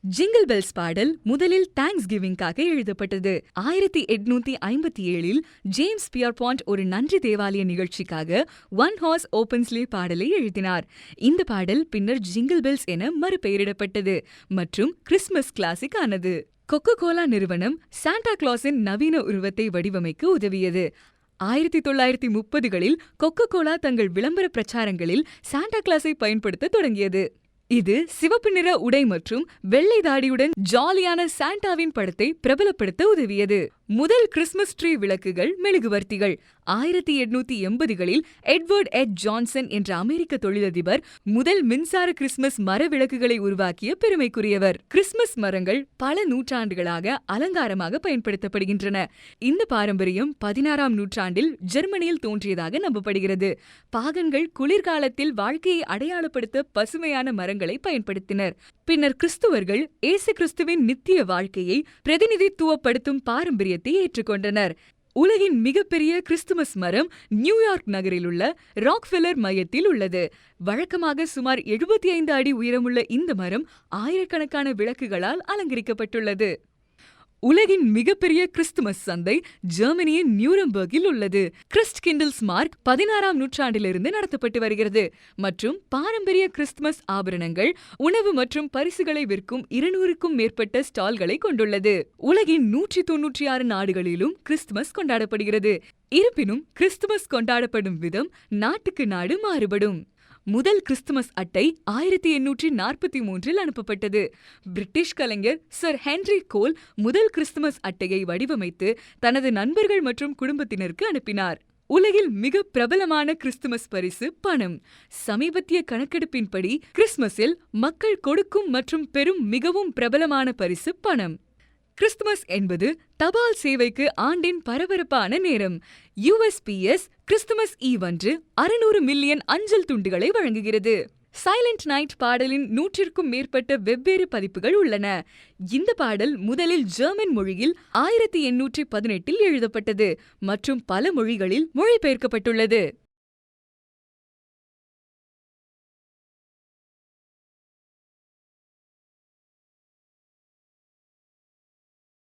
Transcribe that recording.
Jingle bells பாடல் முதலில் thanks கிவிங்காக எழுதப்பட்டது. 1857 ஜேம்ஸ் பியர்பாண்ட் ஒரு நன்றி தேவாலய நிகழ்ச்சிக்காக ஒன் ஹார்ஸ் ஓபன் ஸ்லே பாடலை எழுதினார். இந்த பாடல் பின்னர் ஜிங்கிள் பெல்ஸ் என மறுபெயரிடப்பட்டது மற்றும் கிறிஸ்துமஸ் கிளாசிக் ஆனது. கொக்கோ கோலா நிறுவனம் சாண்டா கிளாஸின் நவீன உருவத்தை வடிவமைக்க உதவியது. 1930களில் கொக்கோ கோலா தங்கள் விளம்பர பிரச்சாரங்களில் சாண்டா கிளாஸை பயன்படுத்த தொடங்கியது. இது சிவப்பு நிற உடை மற்றும் வெள்ளை தாடியுடன் ஜாலியான சாண்டாவின் படத்தை பிரபலப்படுத்த உதவியது. முதல் கிறிஸ்துமஸ் ட்ரீ விளக்குகள் மெழுகுவர்த்திகள் 1880களில் எட்வர்ட் எச் ஜான்சன் என்ற அமெரிக்க தொழிலதிபர் முதல் மின்சார கிறிஸ்துமஸ் மர விளக்குகளை உருவாக்கிய பெருமைக்குரியவர். கிறிஸ்துமஸ் மரங்கள் பல நூற்றாண்டுகளாக அலங்காரமாக பயன்படுத்தப்படுகின்றன. இந்த பாரம்பரியம் 16ஆம் நூற்றாண்டில் ஜெர்மனியில் தோன்றியதாக நம்பப்படுகிறது. பாகன்கள் குளிர்காலத்தில் வாழ்க்கையை அடையாளப்படுத்த பசுமையான மரங்களை பயன்படுத்தினர். பின்னர் கிறிஸ்துவர்கள் இயேசு கிறிஸ்துவின் நித்திய வாழ்க்கையை பிரதிநிதித்துவப்படுத்தும் பாரம்பரியத்தை ஏற்றுக்கொண்டனர். உலகின் மிகப்பெரிய கிறிஸ்துமஸ் மரம் நியூயார்க் நகரில் உள்ள ராக்ஃபெல்லர் மையத்தில் உள்ளது. வழக்கமாக சுமார் 75 அடி உயரமுள்ள இந்த மரம் ஆயிரக்கணக்கான விளக்குகளால் அலங்கரிக்கப்பட்டுள்ளது. உலகின் மிகப்பெரிய கிறிஸ்துமஸ் சந்தை ஜெர்மனியின் நியூரம்பர்கில் உள்ளது. கிறிஸ்ட்கிண்டல்ஸ் மார்க் 16ஆம் நூற்றாண்டிலிருந்து நடத்தப்பட்டு வருகிறது மற்றும் பாரம்பரிய கிறிஸ்துமஸ் ஆபரணங்கள், உணவு மற்றும் பரிசுகளை விற்கும் 200க்கும் மேற்பட்ட ஸ்டால்களை கொண்டுள்ளது. உலகின் 196 நாடுகளிலும் கிறிஸ்துமஸ் கொண்டாடப்படுகிறது. இருப்பினும் கிறிஸ்துமஸ் கொண்டாடப்படும் விதம் நாட்டுக்கு நாடு மாறுபடும். முதல் கிறிஸ்துமஸ் அட்டை 1843 அனுப்பப்பட்டது. பிரிட்டிஷ் கலைஞர் சர் ஹென்றி கோல் முதல் கிறிஸ்துமஸ் அட்டையை வடிவமைத்து தனது நண்பர்கள் மற்றும் குடும்பத்தினருக்கு அனுப்பினார். உலகில் மிக பிரபலமான கிறிஸ்துமஸ் பரிசு பணம். சமீபத்திய கணக்கெடுப்பின்படி கிறிஸ்துமஸில் மக்கள் கொடுக்கும் மற்றும் பெறும் மிகவும் பிரபலமான பரிசு பணம். கிறிஸ்துமஸ் என்பது தபால் சேவைக்கு ஆண்டின் பரபரப்பான நேரம். USPS கிறிஸ்துமஸ் ஈவ் அன்று 600 மில்லியன் அஞ்சல் துண்டுகளை வழங்குகிறது. சைலண்ட் நைட் பாடலின் 100க்கும் மேற்பட்ட வெவ்வேறு பதிப்புகள் உள்ளன. இந்த பாடல் முதலில் ஜெர்மன் மொழியில் 1818 எழுதப்பட்டது மற்றும் பல மொழிகளில் மொழிபெயர்க்கப்பட்டுள்ளது.